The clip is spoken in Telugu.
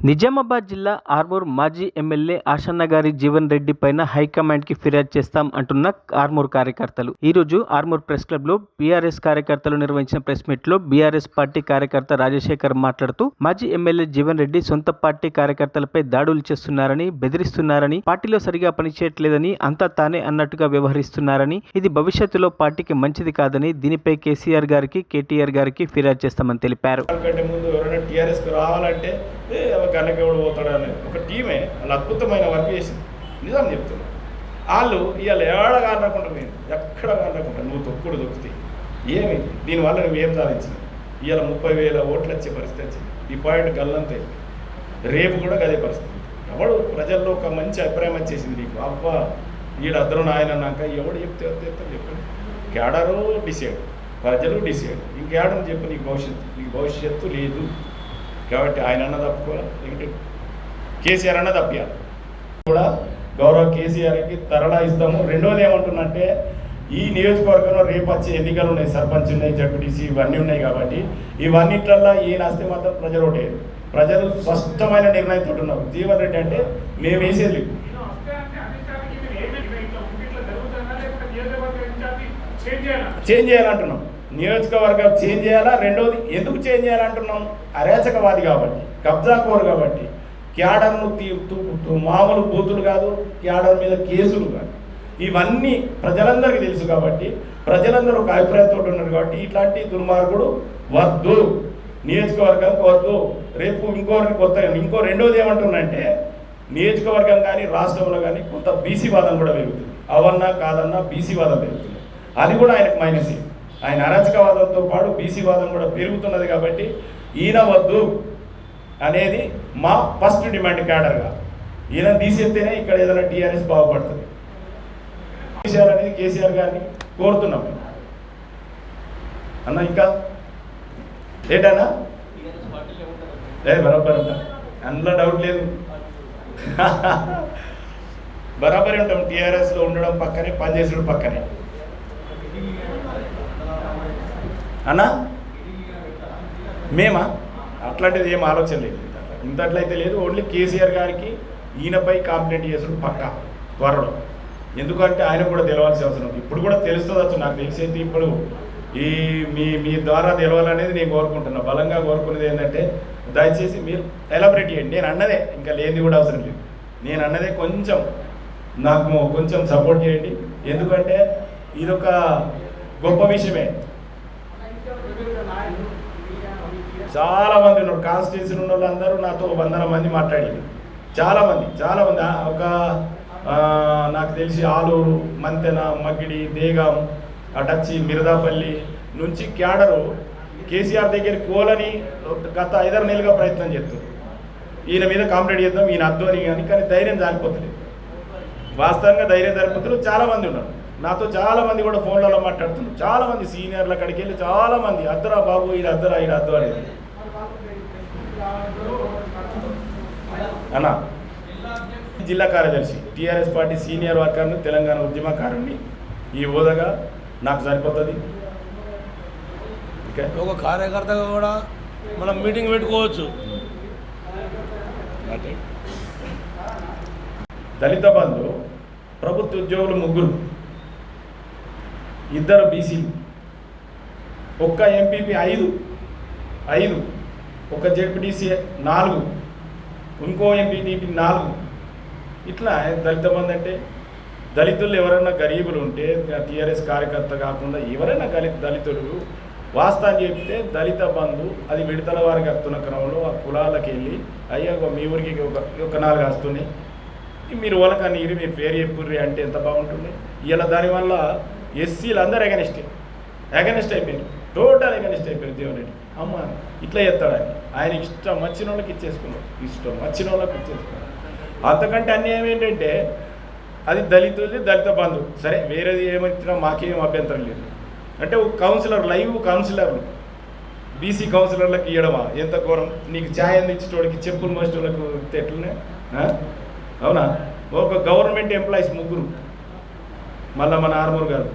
నిజామాబాద్ జిల్లా ఆర్మూర్ మాజీ ఎమ్మెల్యే ఆషన్న గారి జీవన్ రెడ్డి పైన హైకమాండ్ కి ఫిర్యాదు చేస్తాం అంటున్న ఆర్మూర్ కార్యకర్తలు ఈ రోజు ఆర్మూర్ ప్రెస్ క్లబ్ లో బీఆర్ఎస్ కార్యకర్తలు నిర్వహించిన ప్రెస్ మీట్ లో బీఆర్ఎస్ పార్టీ కార్యకర్త రాజశేఖర్ మాట్లాడుతూ మాజీ ఎమ్మెల్యే జీవన్ రెడ్డి సొంత పార్టీ కార్యకర్తలపై దాడులు చేస్తున్నారని, బెదిరిస్తున్నారని, పార్టీలో సరిగా పనిచేయట్లేదని, అంతా తానే అన్నట్టుగా వ్యవహరిస్తున్నారని, ఇది భవిష్యత్తులో పార్టీకి మంచిది కాదని, దీనిపై కేసీఆర్ గారికి, కేటీఆర్ గారికి ఫిర్యాదు చేస్తామని తెలిపారు. గన్నకెవడు పోతాడని ఒక టీమే వాళ్ళు అద్భుతమైన వర్క్ చేసింది. నిజం చెప్తున్నా, వాళ్ళు ఇవాళ ఏడగానకుండా పోయింది, ఎక్కడ కానకుండా నువ్వు తొక్కుడు దొక్కుతాయి ఏమి దీనివల్ల నువ్వు ఏం సాధించింది. ఇవాళ 30,000 ఓట్లు వచ్చే పరిస్థితి వచ్చింది. ఈ పాయింట్ గల్లంతే, రేపు కూడా అదే పరిస్థితి. ఎవడు ప్రజల్లో ఒక మంచి అభిప్రాయం వచ్చేసింది నీకు, అబ్బా వీడు అద్దరు నాయన అన్నాక ఎవడు చెప్తే చెప్పండి. కేడరు డిసైడ్, ప్రజలు డిసైడ్, ఇంకేడని చెప్పు నీకు భవిష్యత్తు లేదు. కాబట్టి ఆయన అన్న తప్పుకోవాలి, లేకపోతే కేసీఆర్ అన్న తప్పియాలి. కూడా గౌరవ కేసీఆర్కి తరడా ఇస్తాము. రెండోది ఏమంటున్నంటే, ఈ నియోజకవర్గంలో రేపు వచ్చే ఎన్నికలు ఉన్నాయి, సర్పంచ్ ఉన్నాయి, జడ్పీటీసీ ఇవన్నీ ఉన్నాయి. కాబట్టి ఇవన్నిట్లల్లో ఈయన వస్తే మాత్రం ప్రజలు ఓటేయరు. ప్రజలు స్పష్టమైన నిర్ణయంతో ఉన్నారు. జీవన్ రెడ్డి అంటే మేము వేసేది చేంజ్ చేయాలంటున్నాం, నియోజకవర్గం చేంజ్ చేయాలా. రెండోది ఎందుకు చేంజ్ చేయాలంటున్నాం, అరాచకవాది కాబట్టి, కబ్జాకోరు కాబట్టి, క్యాడర్ను మామూలు బూతులు కాదు, క్యాడర్ మీద కేసులు కాదు, ఇవన్నీ ప్రజలందరికీ తెలుసు. కాబట్టి ప్రజలందరూ ఒక అభిప్రాయంతో ఉన్నారు. కాబట్టి ఇట్లాంటి దుర్మార్గుడు వద్దు, నియోజకవర్గానికి వద్దు. రేపు ఇంకో రెండోది ఏమంటున్నంటే, నియోజకవర్గం కానీ రాష్ట్రంలో కానీ కొంత బీసీ వాదం కూడా పెరుగుతుంది. అవన్నా కాదన్నా బీసీ వాదం పెరుగుతుంది. అది కూడా ఆయనకు మైనస్. ఆయన అరాచకవాదంతో పాటు బీసీ వాదం కూడా పెరుగుతున్నది. కాబట్టి ఈయన వద్దు అనేది మా ఫస్ట్ డిమాండ్. క్యాడర్గా ఈయన తీసేస్తేనే ఇక్కడ ఏదైనా టీఆర్ఎస్ బాగుపడుతుంది. కేసీఆర్ అనేది కేసీఆర్ గారిని కోరుతున్నాం అన్న. ఇంకా ఏంటన్నా బరాబర్ ఉంటాం, అందులో డౌట్ లేదు. బరాబరే ఉంటాం. టీఆర్ఎస్లో ఉండడం పక్కనే, పనిచేసడం పక్కనే అన్నా. మేమా అట్లాంటిది ఏం ఆలోచన లేదు, ఇంతట్లయితే లేదు. ఓన్లీ కేసీఆర్ గారికి ఈయనపై కంప్లైంట్ చేసుడు పక్కా త్వరలో. ఎందుకంటే ఆయన కూడా తెలవాల్సిన అవసరం ఉంది. ఇప్పుడు కూడా తెలుస్తుంది, నాకు తెలిసేది ఇప్పుడు ఈ మీ ద్వారా తెలవాలనేది నేను కోరుకుంటున్నా. బలంగా కోరుకునేది ఏంటంటే, దయచేసి మీరు ఎలాబరేట్ చేయండి. నేను అన్నదే, ఇంకా లేనిది కూడా అవసరం లేదు. నేను అన్నదే నాకు కొంచెం సపోర్ట్ చేయండి. ఎందుకంటే ఇదొక గొప్ప విషయమే. చాలామంది ఉన్నారు, కాన్స్టిట్యూన్సీ ఉన్న వాళ్ళందరూ నాతో 100 మంది మాట్లాడింది. చాలామంది ఒక నాకు తెలిసి ఆలూరు, మంతెన, మగ్గిడి, దేగాం, అటచ్చి మిరదాపల్లి నుంచి క్యాడరు కేసీఆర్ దగ్గరికి పోలని గత 5-6 నెలలుగా ప్రయత్నం చేస్తుంది. ఈయన మీద కాంప్లైంట్ చేద్దాం, ఈయన అద్దు అని. కానీ ధైర్యం జారిపోతుంది. వాస్తవంగా ధైర్యం జారిపోతున్నారు. చాలామంది ఉన్నారు, నాతో చాలామంది కూడా ఫోన్లలో మాట్లాడుతున్నారు. చాలామంది సీనియర్ల అక్కడికి వెళ్ళి చాలామంది అద్దరా బాబు, ఇది అద్దరా, ఇది అద్దు అనేది. అన్న జిల్లా కార్యదర్శి, టీఆర్ఎస్ పార్టీ సీనియర్ వర్కర్ని, తెలంగాణ ఉద్యమకారుని, ఈ హోదాగా నాకు సరిపోతుంది. ఒక కార్యకర్తగా కూడా మనం మీటింగ్ పెట్టుకోవచ్చు. దళిత బంధు ప్రభుత్వ ఉద్యోగులు 3, 2 బీసీలు, ఒక్క ఎంపీపీ 5, ఒక జెడ్పీటీసీ 4, ఇంకో ఎంపీటీపీ 4. ఇట్లా దళిత బంధు అంటే దళితులు ఎవరైనా గరీబులు ఉంటే, టీఆర్ఎస్ కార్యకర్త కాకుండా ఎవరైనా దళితులు వాస్తవం చెప్తే దళిత బంధు అది విడతల వారికి వస్తున్న క్రమంలో ఆ కులాలకు వెళ్ళి, అయ్యా మీ ఊరికి ఒక 4 వస్తున్నాయి, మీరు వాళ్ళకన్నా మీరు పేరు చెప్పుర్రి అంటే ఎంత బాగుంటుంది. ఇలా దానివల్ల ఎస్సీలు అందరూ ఎగనెస్ట్ అయిపోయారు, టోటల్ ఎగనెస్ట్ అయిపోయారు. జీవన్ రెడ్డి అమ్మ ఇట్లా చేస్తాడని ఆయన ఇష్టం వచ్చిన వాళ్ళకి ఇచ్చేసుకున్నాడు. అంతకంటే అన్యాయం ఏంటంటే, అది దళిత బంధు సరే, వేరేది ఏమైనా మాకేం అభ్యంతరం లేదు. అంటే ఒక కౌన్సిలర్, లైవ్ కౌన్సిలర్లు బీసీ కౌన్సిలర్లకు ఇవ్వడమా ఎంత ఘోరం. నీకు ఛాయ్ అందించేటోడికి, చెప్పులు మోసేటోళ్ళకు ఎట్లనే. అవునా? ఒక గవర్నమెంట్ ఎంప్లాయీస్ 3, మళ్ళీ మన ఆర్మూర్ గారు